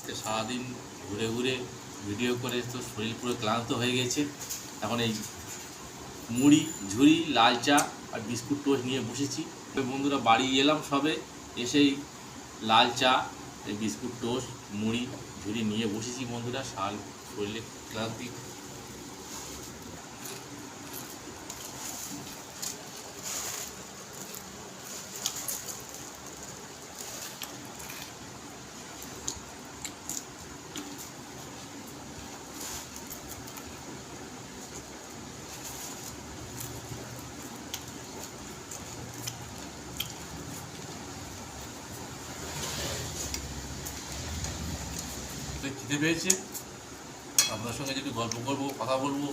আজকে সারাদিন ঘুরে ঘুরে ভিডিও করে তো শরীর পুরো ক্লান্ত হয়ে গেছে। এখন এই মুড়ি ঝুড়ি লাল চা আর বিস্কুট টোস্ট নিয়ে বসেছি। বন্ধুরা বাড়ি এলাম সবে, এসেই লাল চা এই বিস্কুট টোস্ট মুড়ি ঝুড়ি নিয়ে বসেছি বন্ধুরা। শরীরে ক্লান্তি। খিদে পেয়েছে, আপনার সঙ্গে যদি গল্প করবো, কথা বলবো,